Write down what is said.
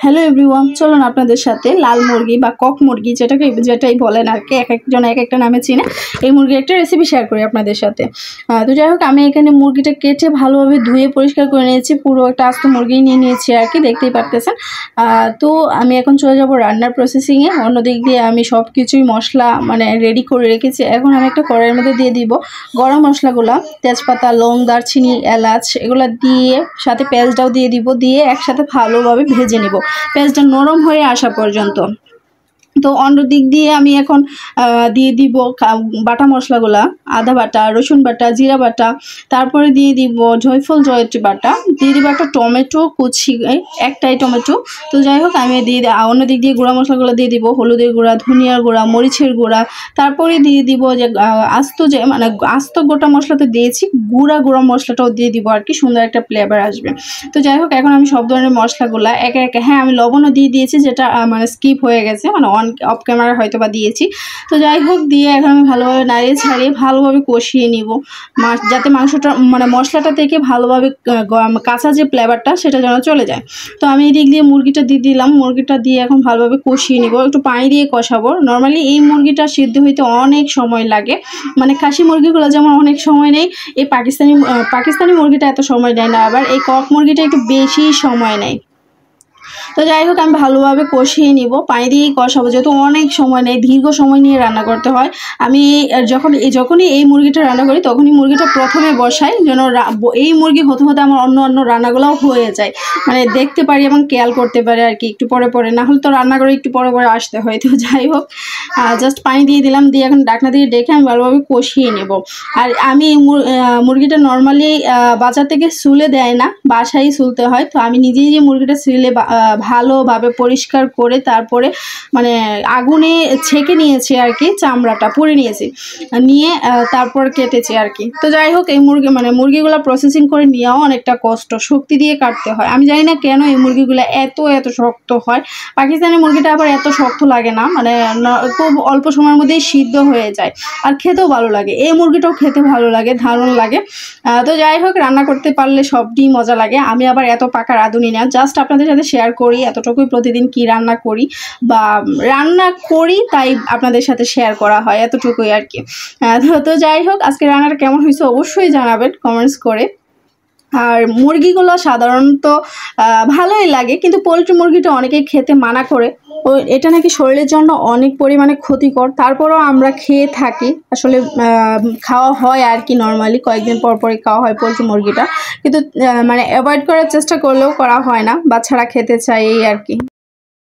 Hello everyone, চলুন আপনাদের সাথে লাল মুরগি বা কক মুরগি যেটাই বলেন আর কি, এক একজন এক একটা নামে চিনে, এই মুরগির একটা রেসিপি শেয়ার করি আপনাদের সাথে। তো যাই হোক, আমি এখানে মুরগিটা কেটে ভালোভাবে ধুয়ে পরিষ্কার করে নিয়েছি। পুরো একটা আস্ত মুরগি নিয়ে নিয়েছি আর কি, দেখতেই পারতেছেন। তো আমি এখন চলে যাব রান্নার প্রসেসিংয়ে। অন্যদিক দিয়ে আমি সব কিছুই মশলা রেডি করে রেখেছি। এখন আমি একটা কড়াইয়ের মধ্যে দিয়ে দিব গরম মশলাগুলো, তেজপাতা, লং, দারচিনি, এলাচ, এগুলো দিয়ে সাথে পেঁয়াজটাও দিয়ে দিব, দিয়ে একসাথে ভালোভাবে ভেজে নিব পেঁয়াজটা নরম হয়ে আসা পর্যন্ত। তো অন্য দিক দিয়ে আমি এখন দিয়ে দিব বাটা মশলাগুলা, আদা বাটা, রসুন বাটা, জিরা বাটা, তারপরে দিয়ে দিব জয়ফল জয়ত্রী বাটা, দিয়ে দিব একটা টমেটো কুচি, একটাই টমেটো। তো যাই হোক, আমি অন্য দিক দিয়ে গুঁড়া মশলাগুলো দিয়ে দিব, হলুদের গুঁড়া, ধনিয়ার গুঁড়া, মরিচের গুঁড়া, তারপরে দিয়ে দিব যে আস্ত গোটা মশলা তো দিয়েছি, গুঁড়া মশলাটাও দিয়ে দিব আর কি, সুন্দর একটা ফ্লেভার আসবে। তো যাই হোক, এখন আমি সব ধরনের মশলাগুলা একে একে, হ্যাঁ আমি লবণও দিয়ে দিয়েছি, যেটা স্কিপ হয়ে গেছে, অফ ক্যামেরা হয়তো বা দিয়েছি। তো যাই হোক, দিয়ে এখন আমি ভালোভাবে নাড়িয়ে ছাড়িয়ে ভালোভাবে কষিয়ে নিব, যাতে মাংসটা মশলাটা থেকে ভালোভাবে কাঁচা যে ফ্লেভারটা সেটা যেন চলে যায়। তো আমি এই দিক দিয়ে মুরগিটা দিয়ে দিলাম, মুরগিটা দিয়ে এখন ভালোভাবে কষিয়ে নিব, একটু পানি দিয়ে কষাবো। নর্মালি এই মুরগিটা সিদ্ধ হইতে অনেক সময় লাগে, খাসি মুরগিগুলো যেমন অনেক সময় নেয়, এই পাকিস্তানি মুরগিটা এত সময় নেয় না, আবার এই কক মুরগিটা একটু বেশি সময় নেয়। তো যাই হোক, আমি ভালোভাবে কষিয়ে নিব, পানি দিয়েই কষাবো, যেহেতু অনেক সময় নেই, দীর্ঘ সময় নিয়ে রান্না করতে হয়। আমি যখনই এই মুরগিটা রান্না করি, তখনই মুরগিটা প্রথমে বসাই, যেন এই মুরগি হতে হতে আমার অন্য রান্নাগুলোও হয়ে যায়, দেখতে পারি এবং খেয়াল করতে পারি আর কি, একটু পরে পরে, না হলে তো রান্না করে একটু পরে পরে আসতে হয়। তো যাই হোক, জাস্ট পানি দিয়ে দিলাম, দিয়ে এখন ঢাকনা দিয়ে ডেকে আমি ভালোভাবে কষিয়ে নেব। আর আমি মুরগিটা নর্মালি বাজার থেকে সুলে দেয় না, বাসায় সুলতে হয়। তো আমি নিজেই যে মুরগিটা সুলে ভালোভাবে পরিষ্কার করে তারপরে আগুনে ছেঁকে নিয়েছি আর কি, চামড়াটা পুড়ে নিয়েছি, নিয়ে তারপর কেটেছি আর কি। তো যাই হোক, এই মুরগিগুলো প্রসেসিং করে নেওয়াও অনেকটা কষ্ট, শক্তি দিয়ে কাটতে হয়। আমি জানি না কেন এই মুরগিগুলো এত শক্ত হয়। পাকিস্তানি মুরগিটা আবার এত শক্ত লাগে না, খুব অল্প সময়ের মধ্যেই সিদ্ধ হয়ে যায়, আর খেতেও ভালো লাগে। এই মুরগিটাও খেতে ভালো লাগে, দারুণ লাগে। তো যাই হোক, রান্না করতে পারলে সবটি মজা লাগে। আমি আবার এত পাকা রাঁধুনি না, জাস্ট আপনাদের সাথে শেয়ার করি এতটুকুই, প্রতিদিন কি রান্না করি তাই আপনাদের সাথে শেয়ার করা হয়, এতটুকুই আর কি। তো যাই হোক, আজকে রান্নাটা কেমন হয়েছে অবশ্যই জানাবেন কমেন্টস করে। আর মুরগিগুলো সাধারণত ভালোই লাগে, কিন্তু পোলট্রি মুরগিটা অনেকেই খেতে মানা করে, এটা নাকি শরীরের জন্য অনেক পরিমাণে ক্ষতিকর। তারপরেও আমরা খেয়ে থাকি, আসলে খাওয়া হয় আর কি, নর্মালি কয়েকদিন পর পরই খাওয়া হয় পোলট্রি মুরগিটা, কিন্তু অ্যাভয়েড করার চেষ্টা করলেও করা হয় না, বাচ্চারা খেতে চায় এই আর কি।